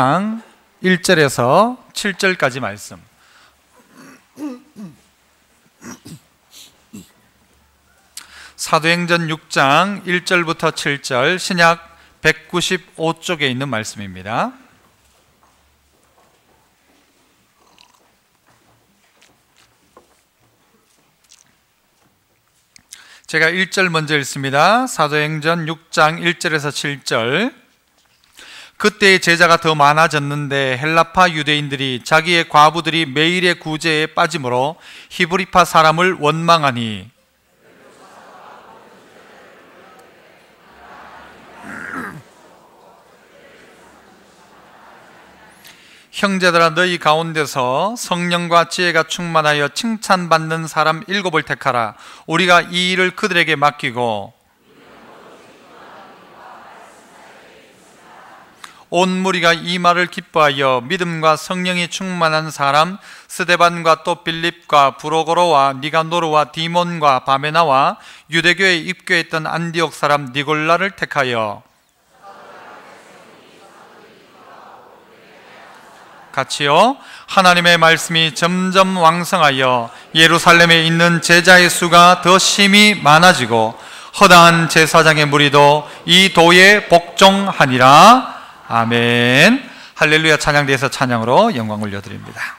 1절에서 7절까지 말씀. 사도행전 6장 1절부터 7절, 신약 195쪽에 있는 말씀입니다. 제가 1절 먼저 읽습니다. 사도행전 6장 1절에서 7절. 그때의 제자가 더 많아졌는데 헬라파 유대인들이 자기의 과부들이 매일의 구제에 빠짐으로 히브리파 사람을 원망하니 형제들아, 너희 가운데서 성령과 지혜가 충만하여 칭찬받는 사람 7을 택하라. 우리가 이 일을 그들에게 맡기고 온 무리가 이 말을 기뻐하여 믿음과 성령이 충만한 사람 스데반과 또 빌립과 브로고로와 니가노르와 디몬과 바메나와 유대교에 입교했던 안디옥 사람 니골라를 택하여 같이요, 하나님의 말씀이 점점 왕성하여 예루살렘에 있는 제자의 수가 더 심히 많아지고 허다한 제사장의 무리도 이 도에 복종하니라. 아멘. 할렐루야. 찬양대에서 찬양으로 영광 올려드립니다.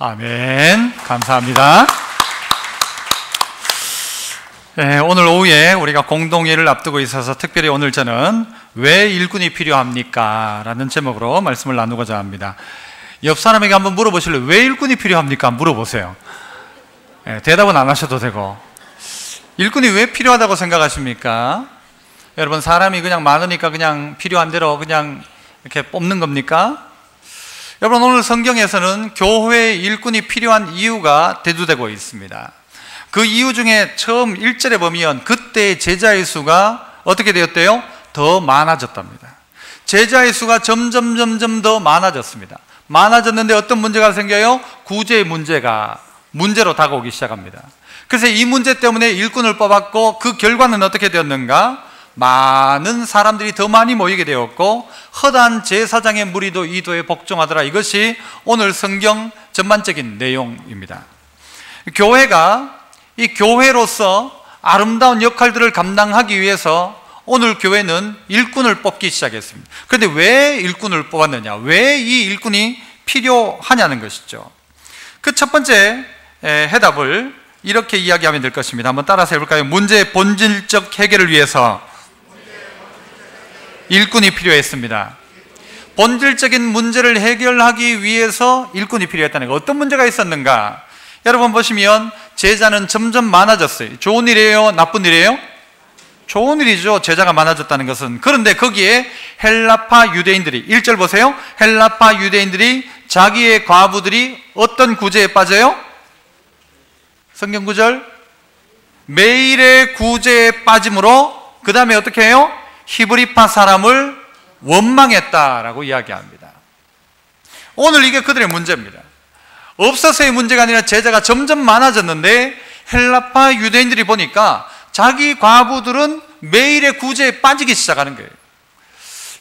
아멘. 감사합니다. 네, 오늘 오후에 우리가 공동회를 앞두고 있어서 특별히 오늘 저는 왜 일꾼이 필요합니까? 라는 제목으로 말씀을 나누고자 합니다. 옆 사람에게 한번 물어보실래요? 왜 일꾼이 필요합니까? 물어보세요. 네, 대답은 안 하셔도 되고. 일꾼이 왜 필요하다고 생각하십니까? 여러분, 사람이 그냥 많으니까 그냥 필요한 대로 그냥 이렇게 뽑는 겁니까? 여러분, 오늘 성경에서는 교회에 일꾼이 필요한 이유가 대두되고 있습니다. 그 이유 중에 처음 1절에 보면 그때 제자의 수가 어떻게 되었대요? 더 많아졌답니다. 제자의 수가 점점 더 많아졌습니다. 많아졌는데 어떤 문제가 생겨요? 구제의 문제로 다가오기 시작합니다. 그래서 이 문제 때문에 일꾼을 뽑았고, 그 결과는 어떻게 되었는가? 많은 사람들이 더 많이 모이게 되었고, 허다한 제사장의 무리도 이 도에 복종하더라. 이것이 오늘 성경 전반적인 내용입니다. 교회가 이 교회로서 아름다운 역할들을 감당하기 위해서 오늘 교회는 일꾼을 뽑기 시작했습니다. 그런데 왜 일꾼을 뽑았느냐? 왜 이 일꾼이 필요하냐는 것이죠. 그 첫 번째 해답을 이렇게 이야기하면 될 것입니다. 한번 따라서 해볼까요? 문제의 본질적 해결을 위해서 일꾼이 필요했습니다. 본질적인 문제를 해결하기 위해서 일꾼이 필요했다는 거. 어떤 문제가 있었는가? 여러분 보시면 제자는 점점 많아졌어요. 좋은 일이에요? 나쁜 일이에요? 좋은 일이죠. 제자가 많아졌다는 것은. 그런데 거기에 헬라파 유대인들이, 1절 보세요. 헬라파 유대인들이 자기의 과부들이 어떤 구제에 빠져요? 성경 구절, 매일의 구제에 빠짐으로 그 다음에 어떻게 해요? 히브리파 사람을 원망했다라고 이야기합니다. 오늘 이게 그들의 문제입니다. 없어서의 문제가 아니라 제자가 점점 많아졌는데 헬라파 유대인들이 보니까 자기 과부들은 매일의 구제에 빠지기 시작하는 거예요.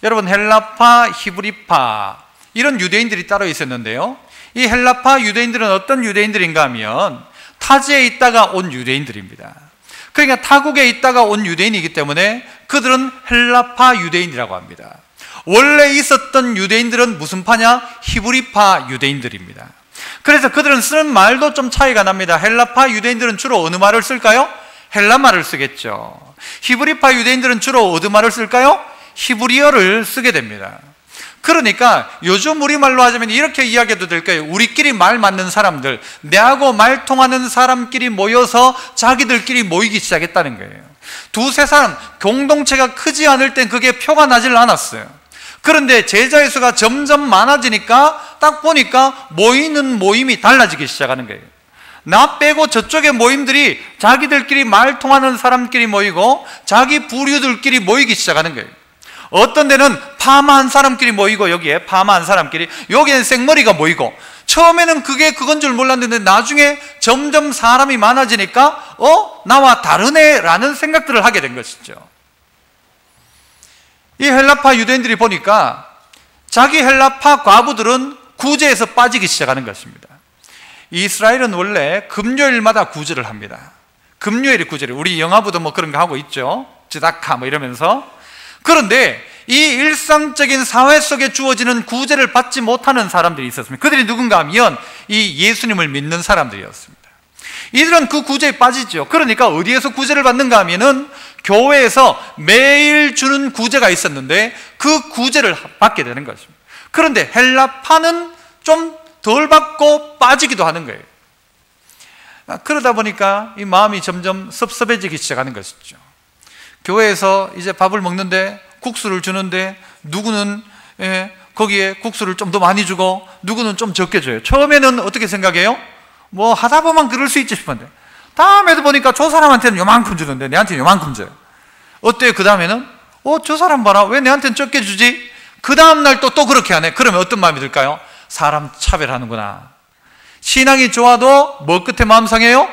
여러분, 헬라파, 히브리파 이런 유대인들이 따로 있었는데요, 이 헬라파 유대인들은 어떤 유대인들인가 하면 타지에 있다가 온 유대인들입니다. 그러니까 타국에 있다가 온 유대인이기 때문에 그들은 헬라파 유대인이라고 합니다. 원래 있었던 유대인들은 무슨 파냐? 히브리파 유대인들입니다. 그래서 그들은 쓰는 말도 좀 차이가 납니다. 헬라파 유대인들은 주로 어느 말을 쓸까요? 헬라 말을 쓰겠죠. 히브리파 유대인들은 주로 어느 말을 쓸까요? 히브리어를 쓰게 됩니다. 그러니까 요즘 우리말로 하자면 이렇게 이야기해도 될 거예요. 우리끼리 말 맞는 사람들, 내하고 말 통하는 사람끼리 모여서 자기들끼리 모이기 시작했다는 거예요. 두세 사람, 공동체가 크지 않을 땐 그게 표가 나질 않았어요. 그런데 제자의 수가 점점 많아지니까 딱 보니까 모이는 모임이 달라지기 시작하는 거예요. 나 빼고 저쪽의 모임들이 자기들끼리 말 통하는 사람끼리 모이고 자기 부류들끼리 모이기 시작하는 거예요. 어떤 데는 파마한 사람끼리 모이고, 여기에 파마한 사람끼리, 여기에는 생머리가 모이고, 처음에는 그게 그건 줄 몰랐는데 나중에 점점 사람이 많아지니까 나와 다르네 라는 생각들을 하게 된 것이죠. 이 헬라파 유대인들이 보니까 자기 헬라파 과부들은 구제에서 빠지기 시작하는 것입니다. 이스라엘은 원래 금요일마다 구제를 합니다. 금요일이 구제를, 우리 영화부도 뭐 그런 거 하고 있죠. 즈다카 뭐 이러면서. 그런데 이 일상적인 사회 속에 주어지는 구제를 받지 못하는 사람들이 있었습니다. 그들이 누군가 하면 이 예수님을 믿는 사람들이었습니다. 이들은 그 구제에 빠지죠. 그러니까 어디에서 구제를 받는가 하면은 교회에서 매일 주는 구제가 있었는데 그 구제를 받게 되는 것입니다. 그런데 헬라파는 좀 덜 받고 빠지기도 하는 거예요. 그러다 보니까 이 마음이 점점 섭섭해지기 시작하는 것이죠. 교회에서 이제 밥을 먹는데 국수를 주는데 누구는 거기에 국수를 좀 더 많이 주고 누구는 좀 적게 줘요. 처음에는 어떻게 생각해요? 뭐 하다 보면 그럴 수 있지 싶은데 다음에도 보니까 저 사람한테는 요만큼 주는데 내한테는 요만큼 줘요. 어때요? 그 다음에는 저 사람 봐라, 왜 내한테는 적게 주지? 그 다음날 또 그렇게 하네. 그러면 어떤 마음이 들까요? 사람 차별하는구나. 신앙이 좋아도 뭐 끝에 마음 상해요?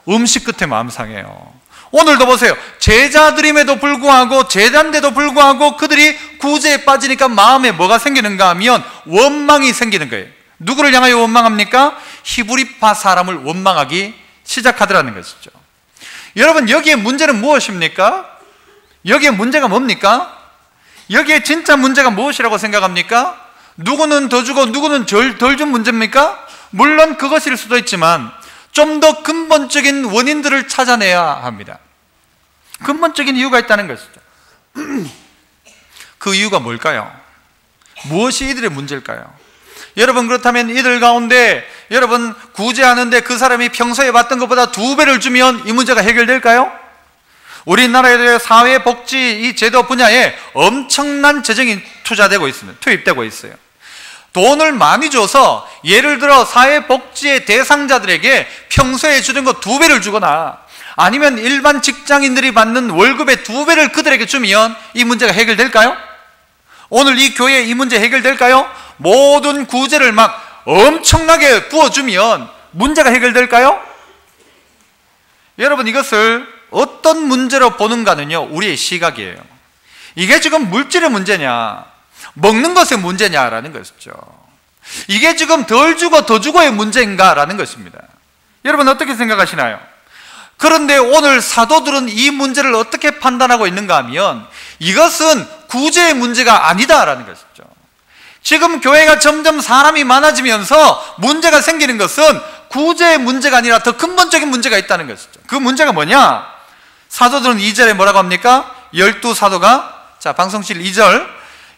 음식 끝에 마음 상해요. 오늘도 보세요. 제자들임에도 불구하고, 제자인데도 불구하고 그들이 구제에 빠지니까 마음에 뭐가 생기는가 하면 원망이 생기는 거예요. 누구를 향하여 원망합니까? 히브리파 사람을 원망하기 시작하더라는 것이죠. 여러분, 여기에 문제는 무엇입니까? 여기에 문제가 뭡니까? 여기에 진짜 문제가 무엇이라고 생각합니까? 누구는 더 주고 누구는 덜 준 문제입니까? 물론 그것일 수도 있지만 좀 더 근본적인 원인들을 찾아내야 합니다. 근본적인 이유가 있다는 것이죠. 그 이유가 뭘까요? 무엇이 이들의 문제일까요? 여러분, 그렇다면 이들 가운데 여러분 구제하는데 그 사람이 평소에 받던 것보다 2배를 주면 이 문제가 해결될까요? 우리나라의 사회복지 이 제도 분야에 엄청난 재정이 투자되고 있습니다. 투입되고 있어요. 돈을 많이 줘서 예를 들어 사회복지의 대상자들에게 평소에 주던 것 2배를 주거나 아니면 일반 직장인들이 받는 월급의 2배를 그들에게 주면 이 문제가 해결될까요? 오늘 이 교회 이 문제 해결될까요? 모든 구제를 막 엄청나게 부어주면 문제가 해결될까요? 여러분, 이것을 어떤 문제로 보는가는요, 우리의 시각이에요. 이게 지금 물질의 문제냐, 먹는 것의 문제냐라는 것이죠. 이게 지금 덜 주고 더 주고의 문제인가라는 것입니다. 여러분, 어떻게 생각하시나요? 그런데 오늘 사도들은 이 문제를 어떻게 판단하고 있는가 하면 이것은 구제의 문제가 아니다라는 것이죠. 지금 교회가 점점 사람이 많아지면서 문제가 생기는 것은 구제의 문제가 아니라 더 근본적인 문제가 있다는 것이죠. 그 문제가 뭐냐? 사도들은 2절에 뭐라고 합니까? 12사도가, 자, 방송실 2절,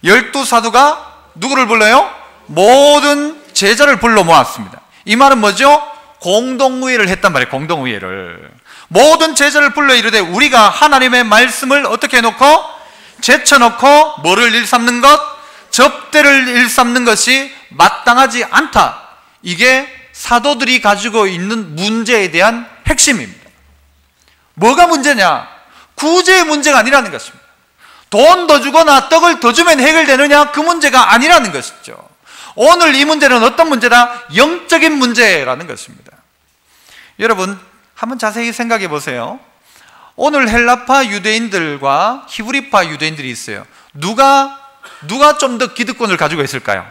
12사도가 누구를 불러요? 모든 제자를 불러 모았습니다. 이 말은 뭐죠? 공동의회를 했단 말이에요. 공동의회를. 모든 제자를 불러 이르되 우리가 하나님의 말씀을 어떻게 해놓고? 제쳐놓고 뭐를 일삼는 것? 접대를 일삼는 것이 마땅하지 않다. 이게 사도들이 가지고 있는 문제에 대한 핵심입니다. 뭐가 문제냐? 구제의 문제가 아니라는 것입니다. 돈 더 주거나 떡을 더 주면 해결되느냐? 그 문제가 아니라는 것이죠. 오늘 이 문제는 어떤 문제다? 영적인 문제라는 것입니다. 여러분, 한번 자세히 생각해 보세요. 오늘 헬라파 유대인들과 히브리파 유대인들이 있어요. 누가 좀 더 기득권을 가지고 있을까요?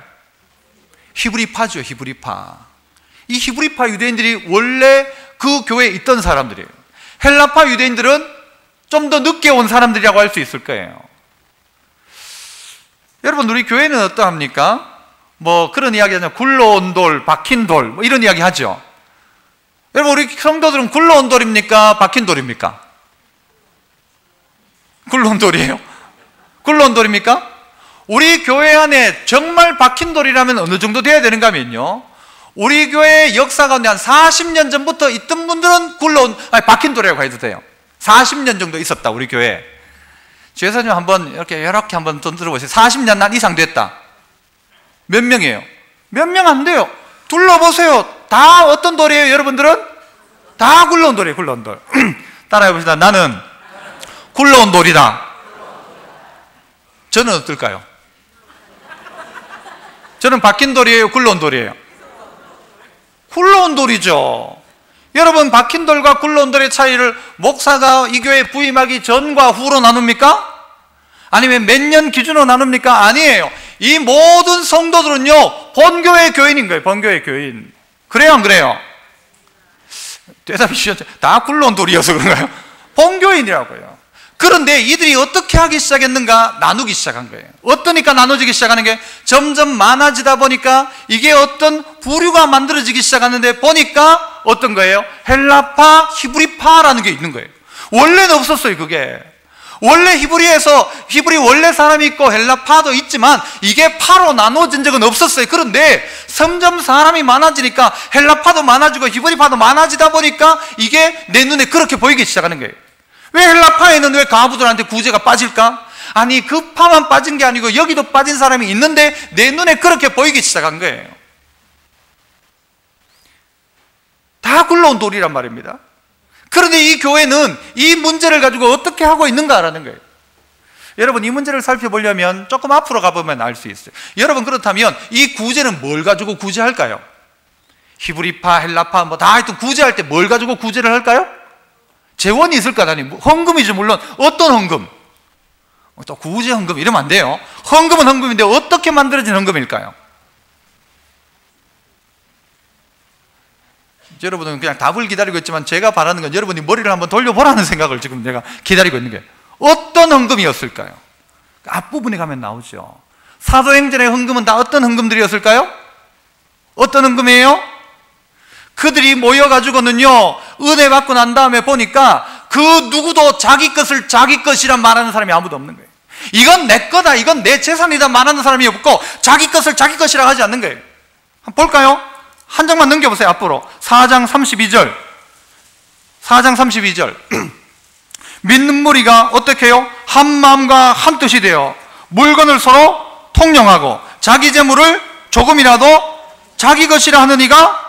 히브리파죠, 히브리파. 이 히브리파 유대인들이 원래 그 교회에 있던 사람들이에요. 헬라파 유대인들은 좀 더 늦게 온 사람들이라고 할 수 있을 거예요. 여러분, 우리 교회는 어떠합니까? 뭐 그런 이야기 하잖아요. 굴러온 돌, 박힌 돌, 뭐 이런 이야기 하죠. 여러분, 우리 성도들은 굴러온 돌입니까? 박힌 돌입니까? 굴러온 돌이에요. 굴러온 돌입니까? 우리 교회 안에 정말 박힌 돌이라면 어느 정도 돼야 되는가 하면요, 우리 교회 역사 가운데 한 40년 전부터 있던 분들은 박힌 돌이라고 해도 돼요. 40년 정도 있었다, 우리 교회. 주여사님 한번 이렇게 한번 좀 들어보세요. 40년 난 이상 됐다. 몇 명이에요? 몇 명 안 돼요. 둘러보세요. 다 어떤 돌이에요, 여러분들은? 다 굴러온 돌이에요, 굴러온 돌. 따라해봅시다. 나는 굴러온 돌이다. 저는 어떨까요? 저는 박힌 돌이에요, 굴러온 돌이에요? 굴러온 돌이죠. 여러분, 박힌 돌과 굴러온 돌의 차이를 목사가 이 교회에 부임하기 전과 후로 나눕니까? 아니면 몇 년 기준으로 나눕니까? 아니에요. 이 모든 성도들은요, 본교회 교인인 거예요. 본교회 교인. 그래요, 안 그래요? 대답이 쉬웠죠. 다 굴러온 돌이어서 그런가요? 본교인이라고요. 그런데 이들이 어떻게 하기 시작했는가? 나누기 시작한 거예요. 어떠니까 나눠지기 시작하는 게 점점 많아지다 보니까 이게 어떤 부류가 만들어지기 시작하는데 보니까 어떤 거예요? 헬라파, 히브리파라는 게 있는 거예요. 원래는 없었어요, 그게. 원래 히브리 원래 사람이 있고 헬라파도 있지만 이게 파로 나눠진 적은 없었어요. 그런데 점점 사람이 많아지니까 헬라파도 많아지고 히브리파도 많아지다 보니까 이게 내 눈에 그렇게 보이기 시작하는 거예요. 왜 헬라파에는 왜 가부들한테 구제가 빠질까? 아니, 그 파만 빠진 게 아니고 여기도 빠진 사람이 있는데 내 눈에 그렇게 보이기 시작한 거예요. 다 굴러온 돌이란 말입니다. 그런데 이 교회는 이 문제를 가지고 어떻게 하고 있는가라는 거예요. 여러분, 이 문제를 살펴보려면 조금 앞으로 가보면 알 수 있어요. 여러분, 그렇다면 이 구제는 뭘 가지고 구제할까요? 히브리파, 헬라파 뭐 다 하여튼 구제할 때 뭘 가지고 구제를 할까요? 재원이 있을까? 아니, 헌금이죠, 물론. 어떤 헌금? 또 구제 헌금 이러면 안 돼요. 헌금은 헌금인데 어떻게 만들어진 헌금일까요? 여러분은 그냥 답을 기다리고 있지만 제가 바라는 건 여러분이 머리를 한번 돌려보라는 생각을 지금 내가 기다리고 있는 거예요. 어떤 헌금이었을까요? 앞부분에 가면 나오죠. 사도행전의 헌금은 다 어떤 헌금들이었을까요? 어떤 헌금이에요? 그들이 모여가지고는요, 은혜 받고 난 다음에 보니까 그 누구도 자기 것을 자기 것이란 말하는 사람이 아무도 없는 거예요. 이건 내 거다, 이건 내 재산이다 말하는 사람이 없고 자기 것을 자기 것이라 하지 않는 거예요. 한번 볼까요? 한 장만 넘겨보세요. 앞으로 4장 32절 4장 32절 믿는 무리가 어떻게 해요? 한 마음과 한 뜻이 되어 물건을 서로 통용하고 자기 재물을 조금이라도 자기 것이라 하는 이가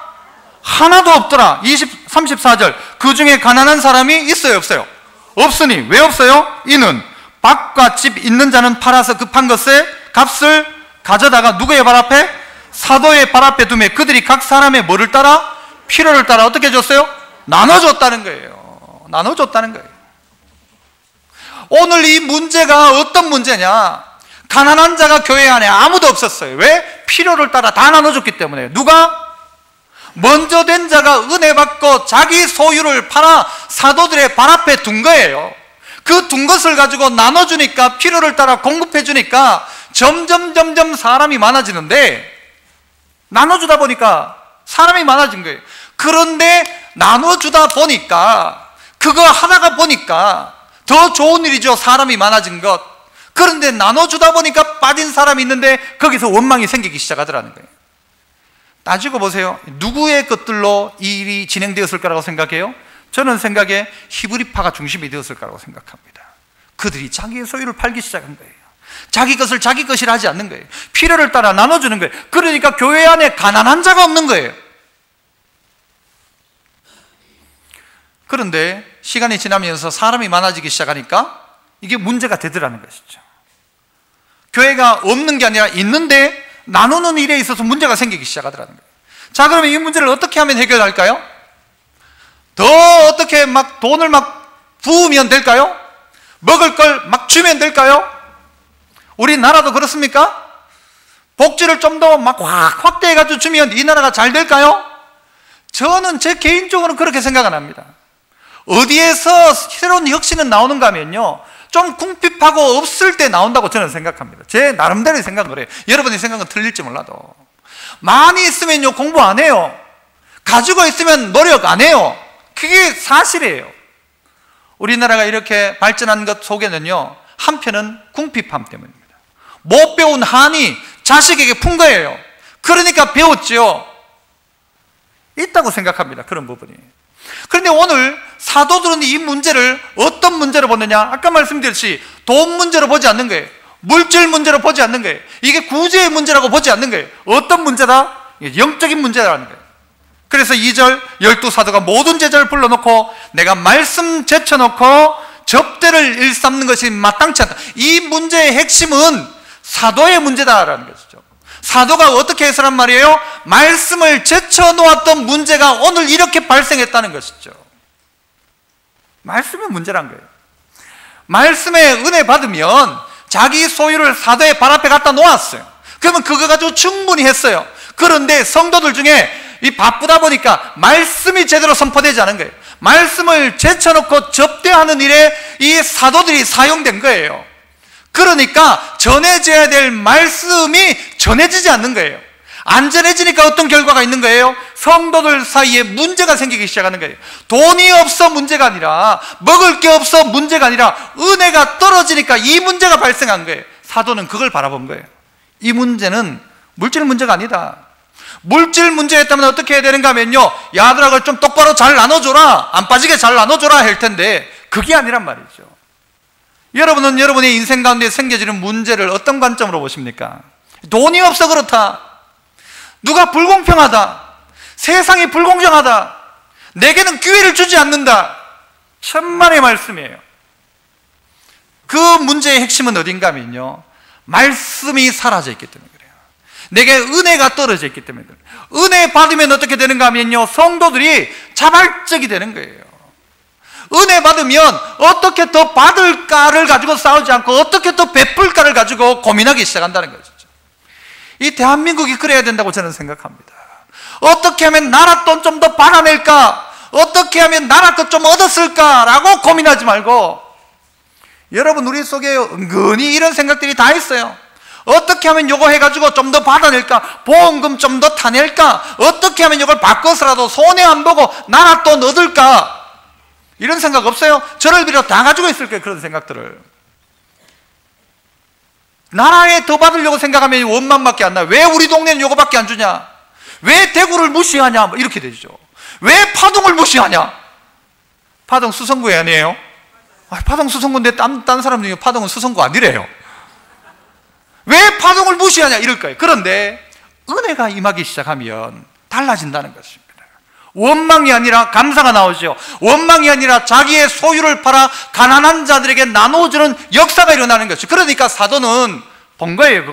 하나도 없더라. 34절 그 중에 가난한 사람이 있어요, 없어요? 없으니 왜 없어요? 이는 밭과 집 있는 자는 팔아서 급한 것에 값을 가져다가 누구의 발 앞에? 사도의 발 앞에 두매 그들이 각 사람의 뭐를 따라? 필요를 따라 어떻게 줬어요? 나눠줬다는 거예요. 나눠줬다는 거예요. 오늘 이 문제가 어떤 문제냐? 가난한 자가 교회 안에 아무도 없었어요. 왜? 필요를 따라 다 나눠줬기 때문에. 누가? 먼저 된 자가 은혜 받고 자기 소유를 팔아 사도들의 발 앞에 둔 거예요. 그 둔 것을 가지고 나눠주니까, 필요를 따라 공급해주니까 점점 사람이 많아지는데, 나눠주다 보니까 사람이 많아진 거예요. 그런데 나눠주다 보니까, 그거 하다가 보니까 더 좋은 일이죠. 사람이 많아진 것. 그런데 나눠주다 보니까 빠진 사람이 있는데 거기서 원망이 생기기 시작하더라는 거예요. 따지고 보세요. 누구의 것들로 이 일이 진행되었을 거라고 생각해요? 저는 생각에 히브리파가 중심이 되었을 거라고 생각합니다. 그들이 자기의 소유를 팔기 시작한 거예요. 자기 것을 자기 것이라 하지 않는 거예요. 필요를 따라 나눠주는 거예요. 그러니까 교회 안에 가난한 자가 없는 거예요. 그런데 시간이 지나면서 사람이 많아지기 시작하니까 이게 문제가 되더라는 것이죠. 교회가 없는 게 아니라 있는데 나누는 일에 있어서 문제가 생기기 시작하더라는 거예요. 자, 그러면 이 문제를 어떻게 하면 해결할까요? 더 어떻게 막 돈을 막 부으면 될까요? 먹을 걸 막 주면 될까요? 우리나라도 그렇습니까? 복지를 좀 더 막 확대해가지고 주면 이 나라가 잘 될까요? 저는 제 개인적으로는 그렇게 생각은 합니다. 어디에서 새로운 혁신은 나오는가 하면요, 좀 궁핍하고 없을 때 나온다고 저는 생각합니다. 제 나름대로의 생각을 해요. 여러분의 생각은 틀릴지 몰라도. 많이 있으면요 공부 안 해요. 가지고 있으면 노력 안 해요. 그게 사실이에요. 우리나라가 이렇게 발전한 것 속에는요, 한편은 궁핍함 때문입니다. 못 배운 한이 자식에게 푼 거예요. 그러니까 배웠죠. 있다고 생각합니다. 그런 부분이. 그런데 오늘 사도들은 이 문제를 어떤 문제로 보느냐? 아까 말씀드렸듯이 돈 문제로 보지 않는 거예요. 물질 문제로 보지 않는 거예요. 이게 구제의 문제라고 보지 않는 거예요. 어떤 문제다? 영적인 문제라는 거예요. 그래서 2절 12사도가 모든 제자를 불러놓고 내가 말씀 제쳐놓고 접대를 일삼는 것이 마땅치 않다. 이 문제의 핵심은 사도의 문제다라는 것이죠. 사도가 어떻게 해서란 말이에요? 말씀을 제쳐놓았던 문제가 오늘 이렇게 발생했다는 것이죠. 말씀이 문제란 거예요. 말씀에 은혜 받으면 자기 소유를 사도의 발 앞에 갖다 놓았어요. 그러면 그거 가지고 충분히 했어요. 그런데 성도들 중에 이 바쁘다 보니까 말씀이 제대로 선포되지 않은 거예요. 말씀을 제쳐놓고 접대하는 일에 이 사도들이 사용된 거예요. 그러니까 전해져야 될 말씀이 전해지지 않는 거예요. 안 전해지니까 어떤 결과가 있는 거예요? 성도들 사이에 문제가 생기기 시작하는 거예요. 돈이 없어 문제가 아니라, 먹을 게 없어 문제가 아니라 은혜가 떨어지니까 이 문제가 발생한 거예요. 사도는 그걸 바라본 거예요. 이 문제는 물질 문제가 아니다. 물질 문제였다면 어떻게 해야 되는가 하면요, 야들아 그걸 좀 똑바로 잘 나눠줘라, 안 빠지게 잘 나눠줘라 할 텐데 그게 아니란 말이죠. 여러분은 여러분의 인생 가운데 생겨지는 문제를 어떤 관점으로 보십니까? 돈이 없어 그렇다, 누가 불공평하다, 세상이 불공정하다, 내게는 기회를 주지 않는다. 천만의 말씀이에요. 그 문제의 핵심은 어딘가 하면요, 말씀이 사라져 있기 때문에 그래요. 내게 은혜가 떨어져 있기 때문에 그래요. 은혜 받으면 어떻게 되는가 하면요, 성도들이 자발적이 되는 거예요. 은혜 받으면 어떻게 더 받을까를 가지고 싸우지 않고 어떻게 더 베풀까를 가지고 고민하기 시작한다는 거죠. 이 대한민국이 그래야 된다고 저는 생각합니다. 어떻게 하면 나라 돈 좀 더 받아낼까? 어떻게 하면 나라 것 좀 얻었을까라고 고민하지 말고, 여러분 우리 속에 은근히 이런 생각들이 다 있어요. 어떻게 하면 요거 해가지고 좀 더 받아낼까? 보험금 좀 더 타낼까? 어떻게 하면 이걸 바꿔서라도 손해 안 보고 나라 돈 얻을까? 이런 생각 없어요? 저를 비롯 다 가지고 있을 거예요. 그런 생각들을. 나라에 더 받으려고 생각하면 원만밖에 안 나요. 왜 우리 동네는 요거밖에 안 주냐? 왜 대구를 무시하냐? 이렇게 되죠. 왜 파동을 무시하냐? 파동 수성구에 아니에요? 파동 수성구인데 딴 사람 중에 파동은 수성구 아니래요. 왜 파동을 무시하냐? 이럴 거예요. 그런데 은혜가 임하기 시작하면 달라진다는 것입니다. 원망이 아니라 감사가 나오죠. 원망이 아니라 자기의 소유를 팔아 가난한 자들에게 나눠주는 역사가 일어나는 것이죠. 그러니까 사도는 본 거예요.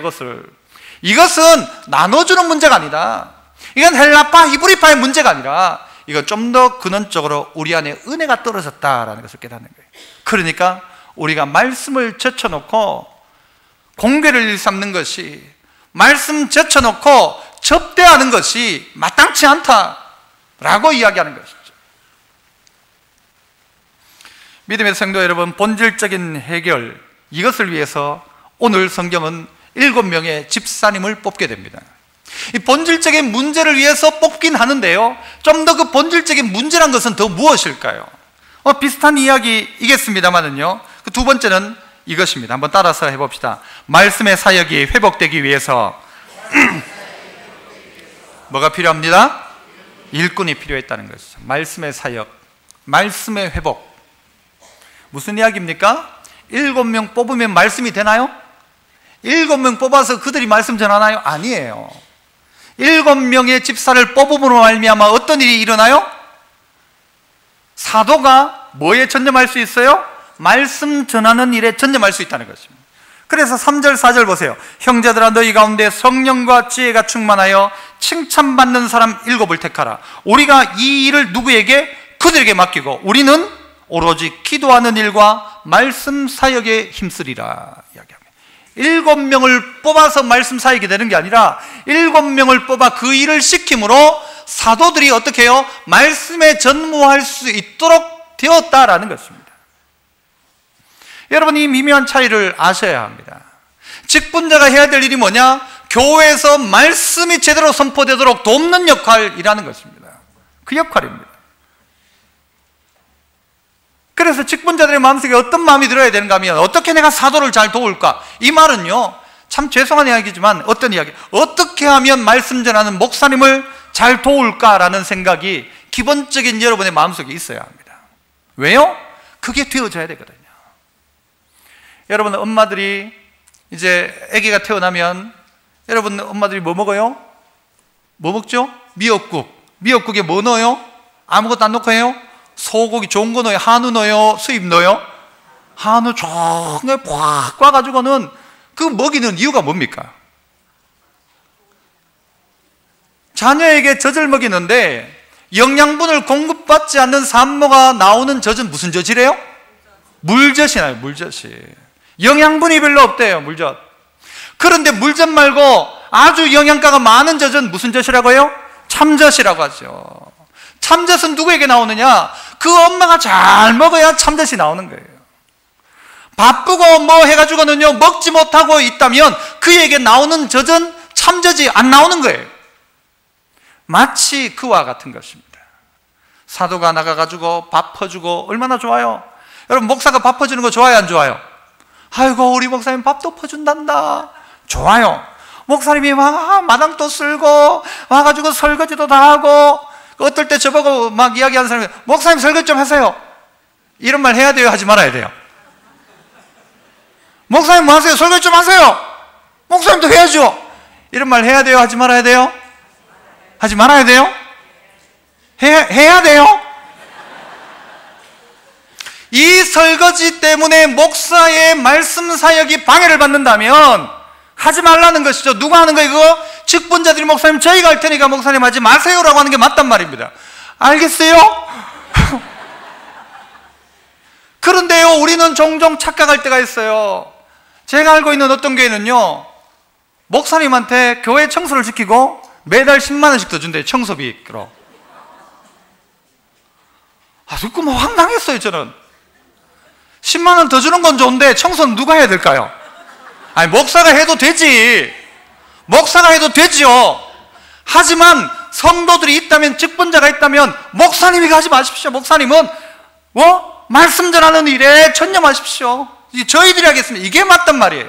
이것은 나눠주는 문제가 아니다. 이건 헬라파, 히브리파의 문제가 아니라 이거 좀 더 근원적으로 우리 안에 은혜가 떨어졌다라는 것을 깨닫는 거예요. 그러니까 우리가 말씀을 제쳐놓고 공개를 일삼는 것이, 말씀 제쳐놓고 접대하는 것이 마땅치 않다라고 이야기하는 것이죠. 믿음의 성도 여러분, 본질적인 해결, 이것을 위해서 오늘 성경은 7명의 집사님을 뽑게 됩니다. 이 본질적인 문제를 위해서 뽑긴 하는데요, 좀 더 그 본질적인 문제란 것은 더 무엇일까요? 비슷한 이야기이겠습니다만은요, 그 두 번째는 이것입니다. 한번 따라서 해봅시다. 말씀의 사역이 회복되기 위해서 뭐가 필요합니다? 일꾼이 필요했다는 것이죠. 말씀의 사역, 말씀의 회복. 무슨 이야기입니까? 7명 뽑으면 말씀이 되나요? 7명 뽑아서 그들이 말씀 전하나요? 아니에요. 7명의 집사를 뽑음으로 말미암아 어떤 일이 일어나요? 사도가 뭐에 전념할 수 있어요? 말씀 전하는 일에 전념할 수 있다는 것입니다. 그래서 3절 4절 보세요. 형제들아, 너희 가운데 성령과 지혜가 충만하여 칭찬받는 사람 7을 택하라. 우리가 이 일을 누구에게? 그들에게 맡기고 우리는 오로지 기도하는 일과 말씀 사역에 힘쓰리라 이야기합니다. 7명을 뽑아서 말씀 사역이 되는 게 아니라 7명을 뽑아 그 일을 시킴으로 사도들이 어떻게 해요? 말씀에 전무할 수 있도록 되었다라는 것입니다. 여러분, 이 미묘한 차이를 아셔야 합니다. 직분자가 해야 될 일이 뭐냐? 교회에서 말씀이 제대로 선포되도록 돕는 역할이라는 것입니다. 그 역할입니다. 그래서 직분자들의 마음속에 어떤 마음이 들어야 되는가 하면, 어떻게 내가 사도를 잘 도울까? 이 말은요, 참 죄송한 이야기지만 어떤 이야기, 어떻게 하면 말씀 전하는 목사님을 잘 도울까라는 생각이 기본적인 여러분의 마음속에 있어야 합니다. 왜요? 그게 되어져야 되거든요. 여러분, 엄마들이 이제 아기가 태어나면 여러분 엄마들이 뭐 먹어요? 뭐 먹죠? 미역국. 미역국에 뭐 넣어요? 아무것도 안 넣고 해요? 소고기 좋은 거 넣어요? 한우 넣어요? 수입 넣어요? 한우 좋은 거 꽉 꽈가지고는 그 먹이는 이유가 뭡니까? 자녀에게 젖을 먹이는데 영양분을 공급받지 않는 산모가 나오는 젖은 무슨 젖이래요? 물젖이나요, 물젖이. 영양분이 별로 없대요, 물젖. 그런데 물젖 말고 아주 영양가가 많은 젖은 무슨 젖이라고요? 참젖이라고 하죠. 참젖은 누구에게 나오느냐? 그 엄마가 잘 먹어야 참젖이 나오는 거예요. 바쁘고 뭐 해가지고는요, 먹지 못하고 있다면 그에게 나오는 젖은 참젖이 안 나오는 거예요. 마치 그와 같은 것입니다. 사도가 나가가지고 밥 퍼주고 얼마나 좋아요. 여러분, 목사가 밥 퍼주는 거 좋아요, 안 좋아요? 아이고, 우리 목사님 밥도 퍼준단다. 좋아요. 목사님이 마당도 쓸고 와가지고 설거지도 다 하고, 어떨 때 저보고 막 이야기하는 사람이 목사님 설거지 좀 하세요. 이런 말 해야 돼요, 하지 말아야 돼요? 목사님 뭐 하세요? 설거지 좀 하세요. 목사님도 해야죠. 이런 말 해야 돼요, 하지 말아야 돼요? 하지 말아야 돼요? 해야 돼요? 이 설거지 때문에 목사의 말씀 사역이 방해를 받는다면 하지 말라는 것이죠. 누가 하는 거예요, 그거? 직분자들이 목사님 저희가 할 테니까 목사님 하지 마세요라고 하는 게 맞단 말입니다. 알겠어요? 그런데요, 우리는 종종 착각할 때가 있어요. 제가 알고 있는 어떤 교회는요, 목사님한테 교회 청소를 시키고 매달 10만 원씩 더 준대요, 청소비로. 듣고 뭐 황당했어요, 저는. 10만 원 더 주는 건 좋은데 청소는 누가 해야 될까요? 아니, 목사가 해도 되지. 목사가 해도 되지요. 하지만 성도들이 있다면, 직분자가 있다면 목사님이 가지 마십시오. 목사님은 말씀 전하는 일에 전념하십시오. 저희들이 하겠습니다. 이게 맞단 말이에요.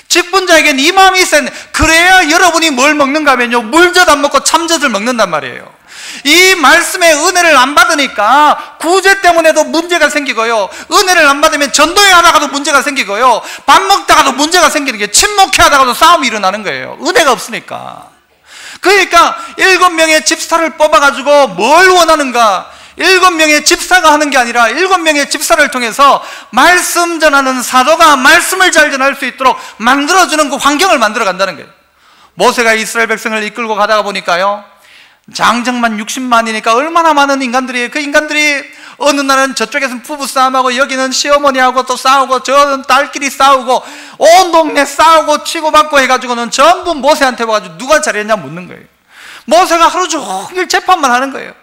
직분자에게는 이 마음이 있어야 돼. 그래야 여러분이 뭘 먹는가 하면요, 물젖 안 먹고 참젖을 먹는단 말이에요. 이 말씀의 은혜를 안 받으니까 구제 때문에도 문제가 생기고요, 은혜를 안 받으면 전도회 하다가도 문제가 생기고요, 밥 먹다가도 문제가 생기는 게, 침묵회 하다가도 싸움이 일어나는 거예요. 은혜가 없으니까. 그러니까 7명의 집사를 뽑아가지고 뭘 원하는가? 7명의 집사가 하는 게 아니라 7명의 집사를 통해서 말씀 전하는 사도가 말씀을 잘 전할 수 있도록 만들어주는 그 환경을 만들어 간다는 거예요. 모세가 이스라엘 백성을 이끌고 가다가 보니까요, 장정만 60만이니까 얼마나 많은 인간들이, 그 인간들이 어느 날은 저쪽에서는 부부싸움하고 여기는 시어머니하고 또 싸우고 저는 딸끼리 싸우고 온 동네 싸우고 치고받고 해가지고는 전부 모세한테 와가지고 누가 잘했냐 묻는 거예요. 모세가 하루 종일 재판만 하는 거예요.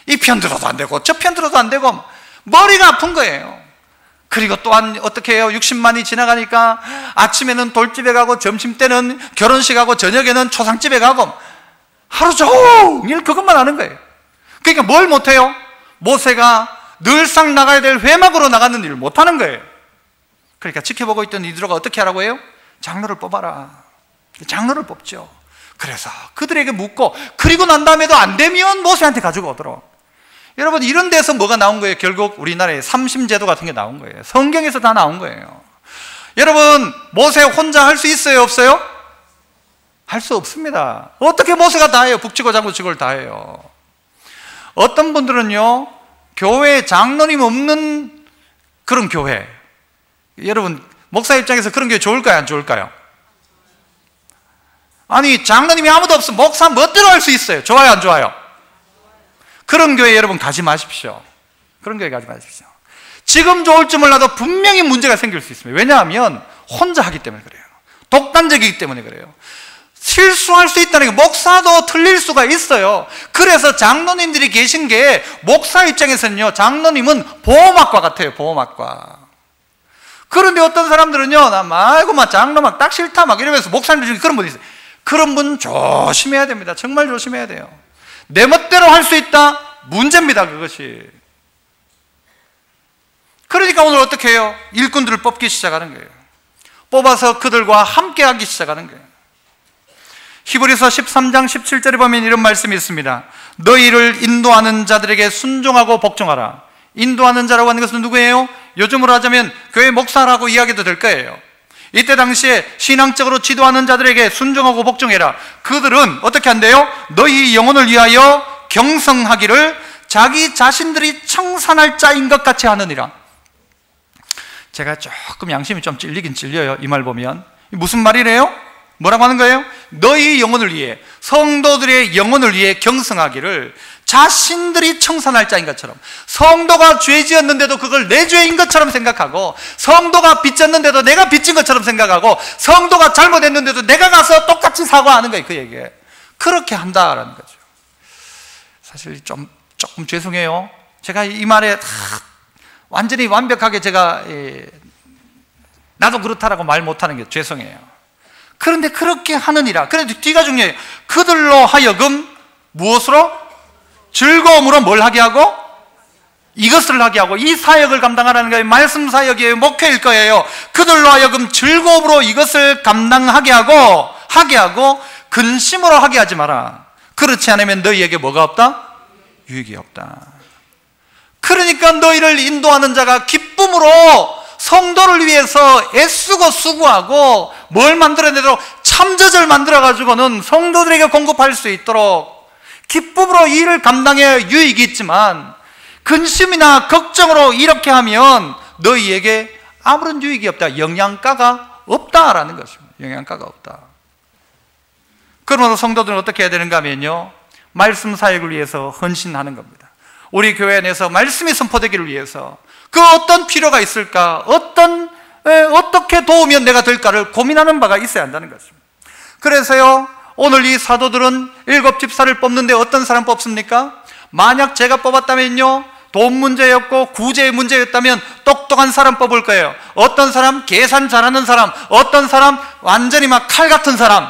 이 편 들어도 안 되고 저 편 들어도 안 되고 머리가 아픈 거예요. 그리고 또한 어떻게 해요? 60만이 지나가니까 아침에는 돌집에 가고 점심때는 결혼식하고 저녁에는 초상집에 가고 하루 종일 그것만 하는 거예요. 그러니까 뭘 못해요? 모세가 늘상 나가야 될 회막으로 나가는 일을 못하는 거예요. 그러니까 지켜보고 있던 이드로가 어떻게 하라고 해요? 장로를 뽑아라. 장로를 뽑죠. 그래서 그들에게 묻고, 그리고 난 다음에도 안 되면 모세한테 가지고 오도록. 여러분, 이런 데서 뭐가 나온 거예요? 결국 우리나라에 삼심제도 같은 게 나온 거예요. 성경에서 다 나온 거예요. 여러분, 모세 혼자 할 수 있어요, 없어요? 할 수 없습니다. 어떻게 모세가 다 해요? 북치고 장구치고를 다 해요. 어떤 분들은요, 교회에 장로님 없는 그런 교회, 여러분 목사 입장에서 그런 게 좋을까요, 안 좋을까요? 아니, 장로님이 아무도 없으면 목사 멋대로 할 수 있어요. 좋아요, 안 좋아요? 그런 교회 여러분 가지 마십시오. 그런 교회 가지 마십시오. 지금 좋을 줄 몰라도 분명히 문제가 생길 수 있습니다. 왜냐하면 혼자 하기 때문에 그래요. 독단적이기 때문에 그래요. 실수할 수 있다는 게, 목사도 틀릴 수가 있어요. 그래서 장로님들이 계신 게, 목사 입장에서는요, 장로님은 보호막과 같아요. 보호막과. 그런데 어떤 사람들은요, 나 아이고 막 장로 막 딱 싫다 막 이러면서 목사님들 중에 그런 분이 있어요. 그런 분 조심해야 됩니다. 정말 조심해야 돼요. 내 멋대로 할 수 있다? 문제입니다, 그것이. 그러니까 오늘 어떻게 해요? 일꾼들을 뽑기 시작하는 거예요. 뽑아서 그들과 함께 하기 시작하는 거예요. 히브리서 13장 17절에 보면 이런 말씀이 있습니다. 너희를 인도하는 자들에게 순종하고 복종하라. 인도하는 자라고 하는 것은 누구예요? 요즘으로 하자면 교회 목사라고 이야기도 될 거예요. 이때 당시에 신앙적으로 지도하는 자들에게 순종하고 복종해라. 그들은 어떻게 한대요? 너희 영혼을 위하여 경성하기를 자기 자신들이 청산할 자인 것 같이 하느니라. 제가 조금 양심이 좀 찔리긴 찔려요, 이 말 보면. 무슨 말이래요? 뭐라고 하는 거예요? 너희 영혼을 위해, 성도들의 영혼을 위해 경성하기를 자신들이 청산할 자인 것처럼, 성도가 죄 지었는데도 그걸 내 죄인 것처럼 생각하고, 성도가 빚졌는데도 내가 빚진 것처럼 생각하고, 성도가 잘못했는데도 내가 가서 똑같이 사과하는 거예요, 그 얘기에. 그렇게 한다라는 거죠. 사실 조금 죄송해요. 제가 이 말에 완전히 완벽하게 제가 나도 그렇다라고 말 못하는 게 죄송해요. 그런데 그렇게 하느니라. 그런데 뒤가 중요해요. 그들로 하여금 무엇으로? 즐거움으로 뭘 하게 하고? 이것을 하게 하고, 이 사역을 감당하라는 거예요. 말씀 사역이에요. 목회일 거예요. 그들로 하여금 즐거움으로 이것을 감당하게 하고 근심으로 하게 하지 마라. 그렇지 않으면 너희에게 뭐가 없다? 유익이 없다. 그러니까 너희를 인도하는 자가 기쁨으로 성도를 위해서 애쓰고 수고하고 뭘 만들어내도록, 참젖을 만들어가지고는 성도들에게 공급할 수 있도록 기쁨으로 일을 감당해야 유익이 있지만, 근심이나 걱정으로 이렇게 하면 너희에게 아무런 유익이 없다, 영양가가 없다라는 것입니다. 영양가가 없다. 그러므로 성도들은 어떻게 해야 되는가 하면요, 말씀 사역을 위해서 헌신하는 겁니다. 우리 교회 안에서 말씀이 선포되기를 위해서 그 어떤 필요가 있을까, 어떻게 도우면 내가 될까를 고민하는 바가 있어야 한다는 것입니다. 그래서요, 오늘 이 사도들은 7 집사를 뽑는데 어떤 사람 뽑습니까? 만약 제가 뽑았다면요, 돈 문제였고 구제의 문제였다면 똑똑한 사람 뽑을 거예요. 어떤 사람? 계산 잘하는 사람. 어떤 사람? 완전히 막 칼 같은 사람.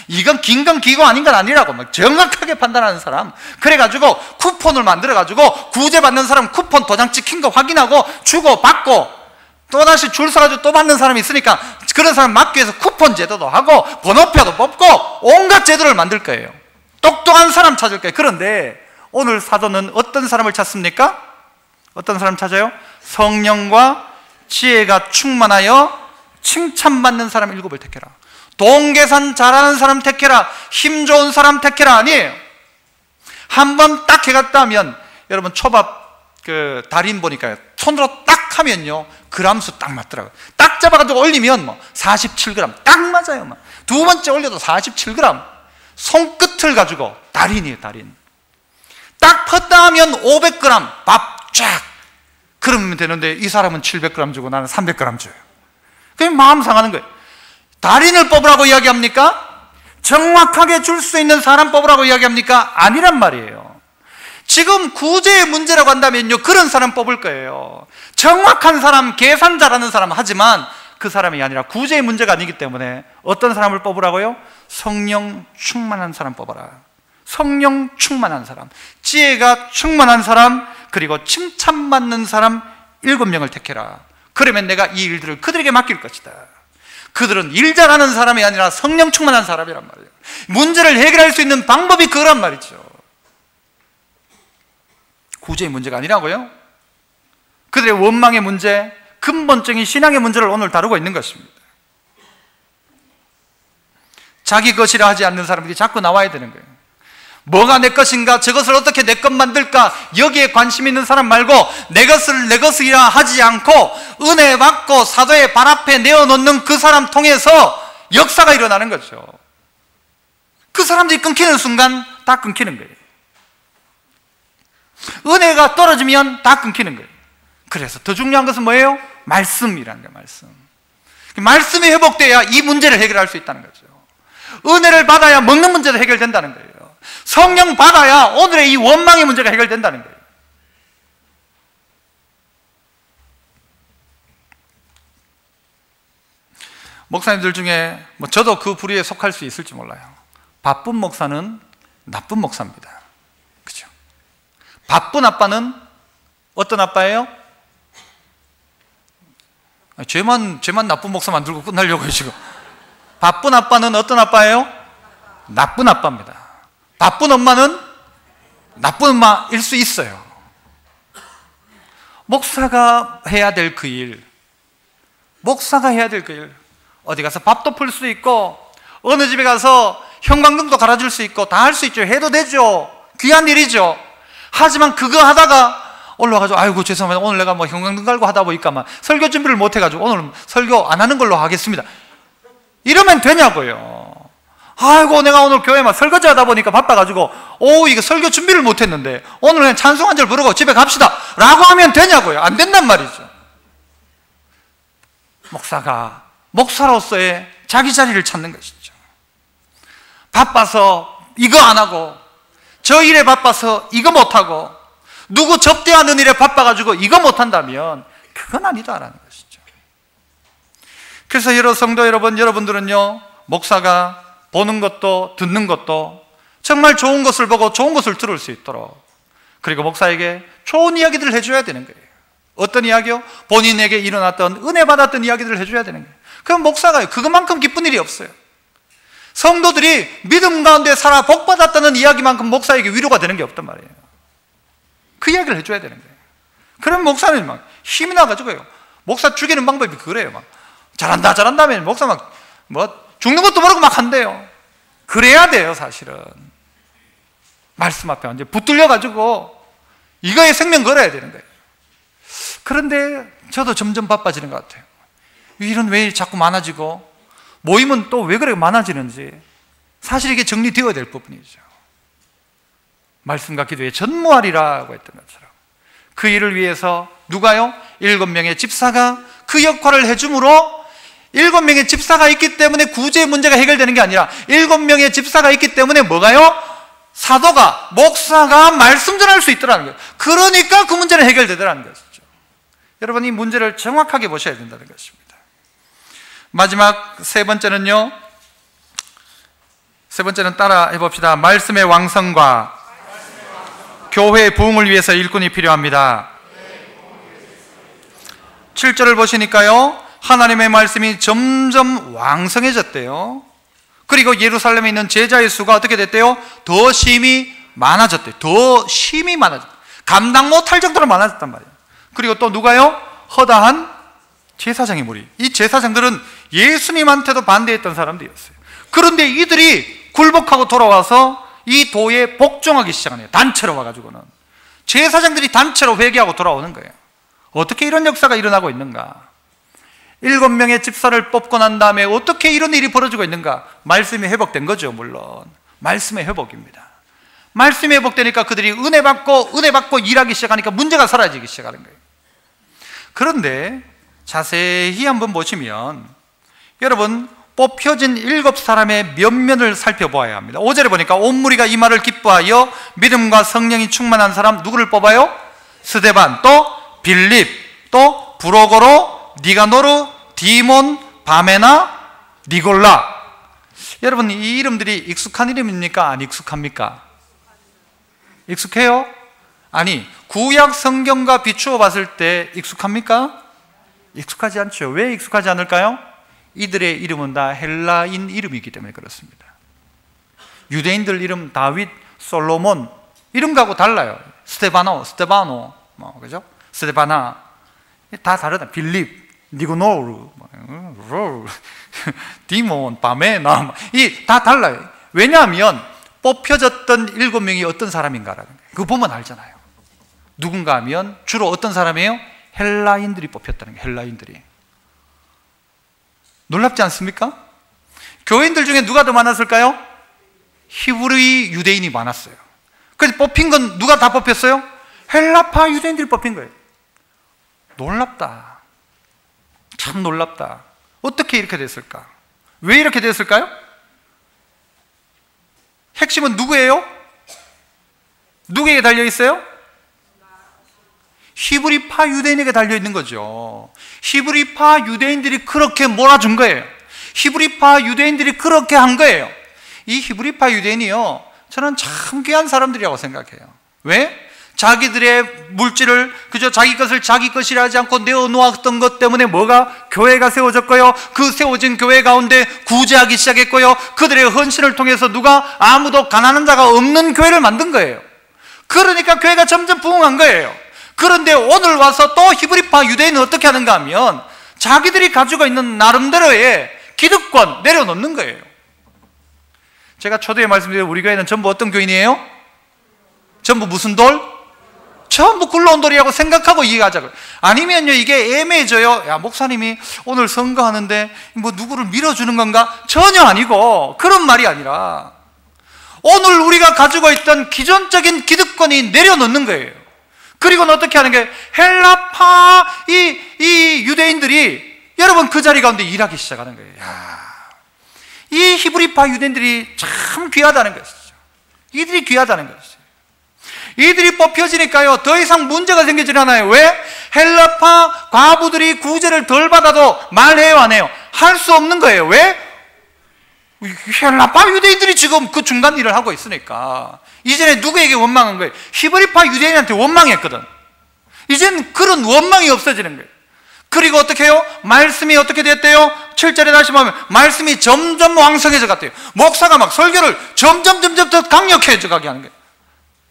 이건 긴건 아닌 건 아니라고 막 정확하게 판단하는 사람. 그래가지고 쿠폰을 만들어가지고 구제받는 사람 쿠폰 도장 찍힌 거 확인하고 주고 받고 또다시 줄 서가지고 또 받는 사람이 있으니까 그런 사람 막기 위해서 쿠폰 제도도 하고 번호표도 뽑고 온갖 제도를 만들 거예요. 똑똑한 사람 찾을 거예요. 그런데 오늘 사도는 어떤 사람을 찾습니까? 어떤 사람 찾아요? 성령과 지혜가 충만하여 칭찬받는 사람 7을 택해라. 돈 계산 잘하는 사람 택해라, 힘 좋은 사람 택해라 아니에요. 한번 딱 해갔다 하면 여러분 초밥 그 달인 보니까 손으로 딱 하면요 그람수 딱 맞더라고요. 딱 잡아가지고 올리면 뭐 47g 딱 맞아요. 막. 두 번째 올려도 47g. 손끝을 가지고 달인이에요, 달인. 딱 폈다 하면 500g 밥 쫙. 그러면 되는데 이 사람은 700g 주고 나는 300g 줘요. 그럼 마음 상하는 거예요. 달인을 뽑으라고 이야기합니까? 정확하게 줄 수 있는 사람 뽑으라고 이야기합니까? 아니란 말이에요. 지금 구제의 문제라고 한다면요 그런 사람 뽑을 거예요. 정확한 사람, 계산 잘하는 사람 하지만 그 사람이 아니라 구제의 문제가 아니기 때문에 어떤 사람을 뽑으라고요? 성령 충만한 사람 뽑아라. 성령 충만한 사람, 지혜가 충만한 사람, 그리고 칭찬받는 사람 7명을 택해라. 그러면 내가 이 일들을 그들에게 맡길 것이다. 그들은 일 잘하는 사람이 아니라 성령 충만한 사람이란 말이에요. 문제를 해결할 수 있는 방법이 그거란 말이죠. 구제의 문제가 아니라고요? 그들의 원망의 문제, 근본적인 신앙의 문제를 오늘 다루고 있는 것입니다. 자기 것이라 하지 않는 사람들이 자꾸 나와야 되는 거예요. 뭐가 내 것인가, 저것을 어떻게 내 것 만들까, 여기에 관심 있는 사람 말고 내 것을 내 것이라 하지 않고 은혜 받고 사도의 발 앞에 내어놓는 그 사람 통해서 역사가 일어나는 거죠. 그 사람들이 끊기는 순간 다 끊기는 거예요. 은혜가 떨어지면 다 끊기는 거예요. 그래서 더 중요한 것은 뭐예요? 말씀이라는 거예요. 말씀이 회복돼야 이 문제를 해결할 수 있다는 거죠. 은혜를 받아야 먹는 문제도 해결된다는 거예요. 성령 받아야 오늘의 이 원망의 문제가 해결된다는 거예요. 목사님들 중에 저도 그 부류에 속할 수 있을지 몰라요. 바쁜 목사는 나쁜 목사입니다. 그죠? 바쁜 아빠는 어떤 아빠예요? 쟤만 나쁜 목사 만들고 끝나려고요 지금. 바쁜 아빠는 어떤 아빠예요? 나쁜 아빠입니다. 바쁜 엄마는 나쁜 엄마일 수 있어요. 목사가 해야 될 그 일, 목사가 해야 될 그 일, 어디 가서 밥도 풀 수 있고 어느 집에 가서 형광등도 갈아줄 수 있고 다 할 수 있죠. 해도 되죠. 귀한 일이죠. 하지만 그거 하다가 올라와가지고 아이고 죄송합니다. 오늘 내가 형광등 갈고 하다 보니까 설교 준비를 못 해가지고 오늘은 설교 안 하는 걸로 하겠습니다. 이러면 되냐고요. 아이고 내가 오늘 교회만 설거지 하다 보니까 바빠가지고 이거 설교 준비를 못했는데 오늘 그냥 찬송 한 절 부르고 집에 갑시다 라고 하면 되냐고요. 안 된단 말이죠. 목사가 목사로서의 자기 자리를 찾는 것이죠. 바빠서 이거 안 하고 저 일에 바빠서 이거 못하고 누구 접대하는 일에 바빠가지고 이거 못한다면 그건 아니다라는 것이죠. 그래서 여러 성도 여러분, 여러분들은요 목사가 보는 것도 듣는 것도 정말 좋은 것을 보고 좋은 것을 들을 수 있도록, 그리고 목사에게 좋은 이야기들을 해줘야 되는 거예요. 어떤 이야기요? 본인에게 일어났던 은혜 받았던 이야기들을 해줘야 되는 거예요. 그럼 목사가 그것만큼 기쁜 일이 없어요. 성도들이 믿음 가운데 살아 복 받았다는 이야기만큼 목사에게 위로가 되는 게 없단 말이에요. 그 이야기를 해줘야 되는 거예요. 그럼 목사는 막 힘이 나가지고요 목사 죽이는 방법이 그래요. 잘한다 하면 목사 죽는 것도 모르고 막 한대요. 그래야 돼요. 사실은 말씀 앞에 완전 붙들려가지고 이거에 생명 걸어야 되는 거예요. 그런데 저도 점점 바빠지는 것 같아요. 일은 왜 자꾸 많아지고 모임은 또 왜 그렇게 많아지는지 사실 이게 정리되어야 될 부분이죠. 말씀과 기도에 전무하리라고 했던 것처럼 그 일을 위해서 누가요? 7명의 집사가 그 역할을 해줌으로 7명의 집사가 있기 때문에 구제의 문제가 해결되는 게 아니라 7명의 집사가 있기 때문에 뭐가요? 사도가, 목사가 말씀 전할 수 있더라는 거예요. 그러니까 그 문제는 해결되더라는 것이죠. 여러분 이 문제를 정확하게 보셔야 된다는 것입니다. 마지막 세 번째는요, 세 번째는 따라 해봅시다. 말씀의 왕성과 교회의 부흥을 위해서 일꾼이 필요합니다. 7절을 보시니까요 하나님의 말씀이 점점 왕성해졌대요. 그리고 예루살렘에 있는 제자의 수가 어떻게 됐대요? 더 심히 많아졌대요. 더 심히 많아졌대요. 감당 못할 정도로 많아졌단 말이에요. 그리고 또 누가요? 허다한 제사장의 무리. 이 제사장들은 예수님한테도 반대했던 사람들이었어요. 그런데 이들이 굴복하고 돌아와서 이 도에 복종하기 시작하네요. 단체로 와가지고는 제사장들이 단체로 회개하고 돌아오는 거예요. 어떻게 이런 역사가 일어나고 있는가? 7명의 집사를 뽑고 난 다음에 어떻게 이런 일이 벌어지고 있는가? 말씀이 회복된 거죠. 물론 말씀의 회복입니다. 말씀이 회복되니까 그들이 은혜 받고 일하기 시작하니까 문제가 사라지기 시작하는 거예요. 그런데 자세히 한번 보시면 여러분, 뽑혀진 7사람의 면면을 살펴보아야 합니다. 5절에 보니까 온 무리가 이 말을 기뻐하여 믿음과 성령이 충만한 사람 누구를 뽑아요? 스데반, 또 빌립, 또 브로고로, 니가노르, 디몬, 바메나, 니골라. 여러분, 이 이름들이 익숙한 이름입니까? 안 익숙합니까? 익숙해요? 아니, 구약 성경과 비추어 봤을 때 익숙합니까? 익숙하지 않죠. 왜 익숙하지 않을까요? 이들의 이름은 다 헬라인 이름이기 때문에 그렇습니다. 유대인들 이름 다윗, 솔로몬 이름하고 달라요. 스테바노, 그죠? 스테바나 다 다르다. 빌립, 니고노르, 디몬, 바메나 이 다 달라요. 왜냐하면 뽑혀졌던 7명이 어떤 사람인가라는 거예요. 그거 보면 알잖아요. 누군가 하면 주로 어떤 사람이에요? 헬라인들이 뽑혔다는 거예요. 헬라인들이. 놀랍지 않습니까? 교인들 중에 누가 더 많았을까요? 히브리 유대인이 많았어요. 그래서 뽑힌 건 누가 다 뽑혔어요? 헬라파 유대인들이 뽑힌 거예요. 놀랍다. 참 놀랍다. 어떻게 이렇게 됐을까? 왜 이렇게 됐을까요? 핵심은 누구예요? 누구에게 달려있어요? 히브리파 유대인에게 달려있는 거죠. 히브리파 유대인들이 그렇게 몰아준 거예요. 히브리파 유대인들이 그렇게 한 거예요. 이 히브리파 유대인이요, 저는 참 귀한 사람들이라고 생각해요. 왜? 자기들의 물질을 그저 자기 것을 자기 것이라 하지 않고 내어놓았던 것 때문에 뭐가? 교회가 세워졌고요, 그 세워진 교회 가운데 구제하기 시작했고요, 그들의 헌신을 통해서 누가 아무도 가난한 자가 없는 교회를 만든 거예요. 그러니까 교회가 점점 부흥한 거예요. 그런데 오늘 와서 또 히브리파 유대인은 어떻게 하는가 하면 자기들이 가지고 있는 나름대로의 기득권 내려놓는 거예요. 제가 초대에 말씀드린 우리 교회는 전부 어떤 교인이에요? 전부 무슨 돌? 전부 굴러온 돌이라고 생각하고 이해하자고요. 아니면요, 이게 애매해져요. 야, 목사님이 오늘 선거하는데 뭐 누구를 밀어주는 건가? 전혀 아니고, 그런 말이 아니라 오늘 우리가 가지고 있던 기존적인 기득권이 내려놓는 거예요. 그리고는 어떻게 하는 게, 헬라파 이 유대인들이 여러분 그 자리 가운데 일하기 시작하는 거예요. 야, 이 히브리파 유대인들이 참 귀하다는 것이죠. 이들이 귀하다는 것이죠. 이들이 뽑혀지니까요, 더 이상 문제가 생기질 않아요. 왜? 헬라파 과부들이 구제를 덜 받아도 말해요, 안 해요? 할 수 없는 거예요. 왜? 헬라파 유대인들이 지금 그 중간 일을 하고 있으니까. 이전에 누구에게 원망한 거예요? 히브리파 유대인한테 원망했거든. 이제는 그런 원망이 없어지는 거예요. 그리고 어떻게 해요? 말씀이 어떻게 됐대요? 7절에 다시 보면 말씀이 점점 왕성해져 갔대요. 목사가 막 설교를 점점 더 강력해져 가게 하는 거예요.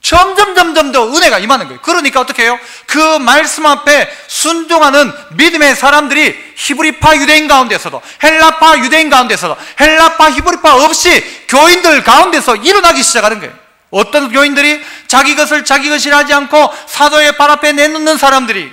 점점 더 은혜가 임하는 거예요. 그러니까 어떻게 해요? 그 말씀 앞에 순종하는 믿음의 사람들이 히브리파 유대인 가운데서도, 헬라파 유대인 가운데서도, 헬라파 히브리파 없이 교인들 가운데서 일어나기 시작하는 거예요. 어떤 교인들이? 자기 것을 자기 것이라 하지 않고 사도의 발 앞에 내놓는 사람들이,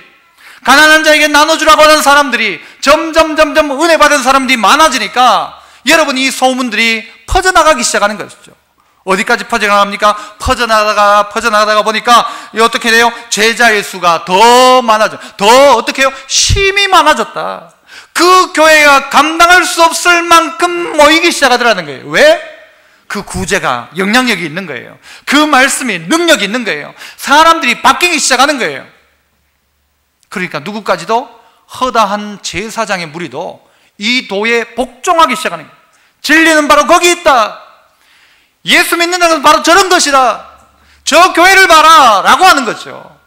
가난한 자에게 나눠주라고 하는 사람들이, 점점 은혜 받은 사람들이 많아지니까 여러분, 이 소문들이 퍼져나가기 시작하는 것이죠. 어디까지 퍼져나갑니까? 퍼져나가다가 보니까 어떻게 돼요? 제자의 수가 더 많아져. 더 어떻게 해요? 심히 많아졌다. 그 교회가 감당할 수 없을 만큼 모이기 시작하더라는 거예요. 왜? 그 구제가 영향력이 있는 거예요. 그 말씀이 능력이 있는 거예요. 사람들이 바뀌기 시작하는 거예요. 그러니까 누구까지도? 허다한 제사장의 무리도 이 도에 복종하기 시작하는 거예요. 진리는 바로 거기 있다. 예수 믿는 것은 바로 저런 것이다. 저 교회를 봐라 라고 하는 거죠.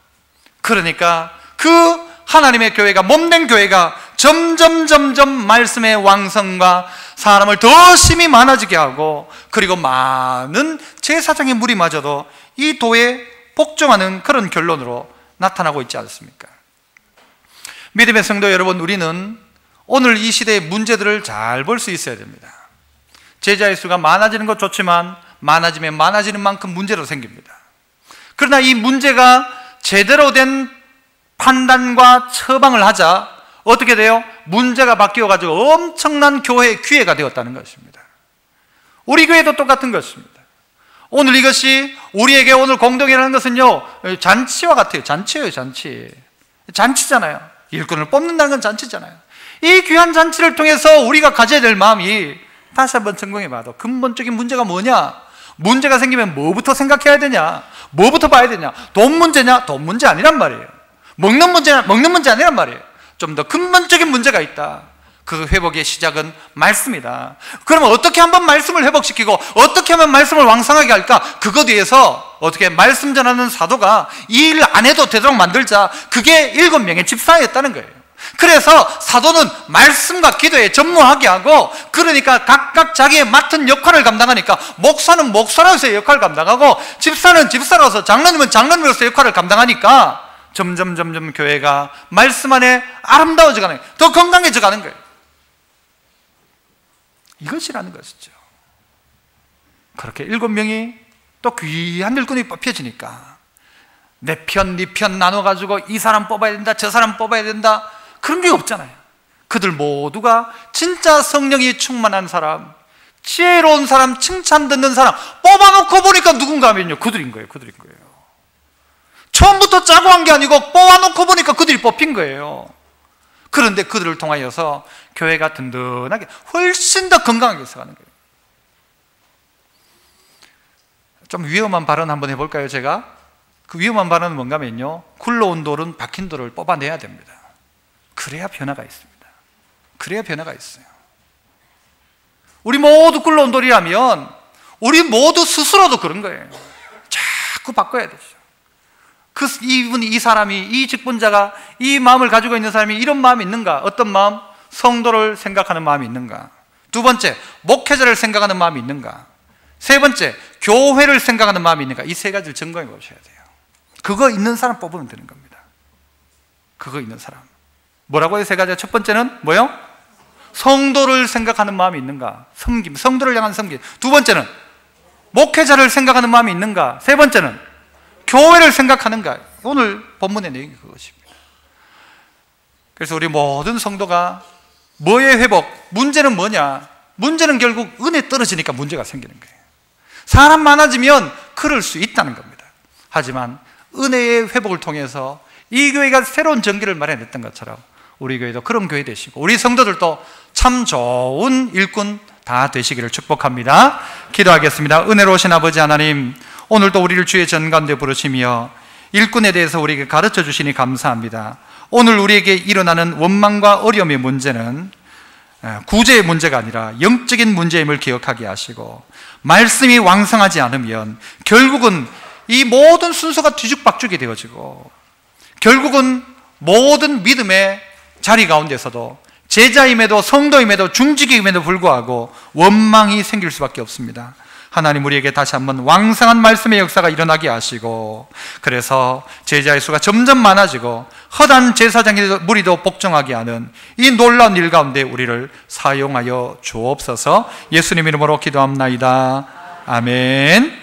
그러니까 그 하나님의 교회가, 몸된 교회가 점점 말씀의 왕성과 사람을 더 심히 많아지게 하고, 그리고 많은 제사장의 무리마저도 이 도에 복종하는 그런 결론으로 나타나고 있지 않습니까? 믿음의 성도 여러분, 우리는 오늘 이 시대의 문제들을 잘 볼 수 있어야 됩니다. 제자의 수가 많아지는 것 좋지만 많아지면 많아지는 만큼 문제도 생깁니다. 그러나 이 문제가 제대로 된 판단과 처방을 하자 어떻게 돼요? 문제가 바뀌어가지고 엄청난 교회의 기회가 되었다는 것입니다. 우리 교회도 똑같은 것입니다. 오늘 이것이 우리에게 오늘 공동이라는 것은요, 잔치와 같아요. 잔치예요, 잔치. 잔치잖아요. 일꾼을 뽑는다는 건 잔치잖아요. 이 귀한 잔치를 통해서 우리가 가져야 될 마음이 다시 한번 점검해 봐도 근본적인 문제가 뭐냐? 문제가 생기면 뭐부터 생각해야 되냐? 뭐부터 봐야 되냐? 돈 문제냐? 돈 문제 아니란 말이에요. 먹는 문제냐? 먹는 문제 아니란 말이에요. 좀 더 근본적인 문제가 있다. 그 회복의 시작은 말씀이다. 그러면 어떻게 한번 말씀을 회복시키고 어떻게 하면 말씀을 왕성하게 할까? 그것 위해서 어떻게 말씀 전하는 사도가 이 일 안 해도 되도록 만들자. 그게 7명의 집사였다는 거예요. 그래서 사도는 말씀과 기도에 전무하게 하고, 그러니까 각각 자기의 맡은 역할을 감당하니까 목사는 목사로서의 역할을 감당하고 집사는 집사로서, 장로님은 장로님으로서의 역할을 감당하니까 점점 교회가 말씀 안에 아름다워져 가는 거예요. 더 건강해져 가는 거예요. 이것이라는 것이죠. 그렇게 7명이 또 귀한 일꾼이 뽑혀지니까 내 편, 네 편 나눠가지고 이 사람 뽑아야 된다, 저 사람 뽑아야 된다, 그런 게 없잖아요. 그들 모두가 진짜 성령이 충만한 사람, 지혜로운 사람, 칭찬 듣는 사람 뽑아놓고 보니까 누군가 하면요, 그들인 거예요. 처음부터 짜고 한 게 아니고 뽑아놓고 보니까 그들이 뽑힌 거예요. 그런데 그들을 통하여서 교회가 든든하게 훨씬 더 건강하게 서가는 거예요. 좀 위험한 발언 한번 해볼까요? 제가 그 위험한 발언은 뭔가 하면요, 굴러온 돌은 박힌 돌을 뽑아내야 됩니다. 그래야 변화가 있습니다. 그래야 변화가 있어요. 우리 모두 굴러온 돌이라면 우리 모두 스스로도 그런 거예요. 자꾸 바꿔야 되죠. 이 사람이, 이 직분자가 이 마음을 가지고 있는 사람이 이런 마음이 있는가? 어떤 마음? 성도를 생각하는 마음이 있는가? 두 번째, 목회자를 생각하는 마음이 있는가? 세 번째, 교회를 생각하는 마음이 있는가? 이 세 가지를 점검해 보셔야 돼요. 그거 있는 사람 뽑으면 되는 겁니다. 그거 있는 사람. 뭐라고 해요? 세 가지가. 첫 번째는 뭐요? 성도를 생각하는 마음이 있는가? 섬김, 성도를 향한 섬김. 두 번째는 목회자를 생각하는 마음이 있는가? 세 번째는 교회를 생각하는가? 오늘 본문의 내용이 그것입니다. 그래서 우리 모든 성도가 뭐의 회복? 문제는 뭐냐? 문제는 결국 은혜 떨어지니까 문제가 생기는 거예요. 사람 많아지면 그럴 수 있다는 겁니다. 하지만 은혜의 회복을 통해서 이 교회가 새로운 전기를 마련했던 것처럼 우리 교회도 그런 교회 되시고 우리 성도들도 참 좋은 일꾼 다 되시기를 축복합니다. 기도하겠습니다. 은혜로우신 아버지 하나님, 오늘도 우리를 주의 전 가운데 부르시며 일꾼에 대해서 우리에게 가르쳐 주시니 감사합니다. 오늘 우리에게 일어나는 원망과 어려움의 문제는 구제의 문제가 아니라 영적인 문제임을 기억하게 하시고, 말씀이 왕성하지 않으면 결국은 이 모든 순서가 뒤죽박죽이 되어지고, 결국은 모든 믿음의 자리 가운데서도 제자임에도 성도임에도 중직임에도 불구하고 원망이 생길 수밖에 없습니다. 하나님, 우리에게 다시 한번 왕성한 말씀의 역사가 일어나게 하시고, 그래서 제자의 수가 점점 많아지고 허다한 제사장의 무리도 복종하게 하는 이 놀라운 일 가운데 우리를 사용하여 주옵소서. 예수님 이름으로 기도합나이다. 아멘.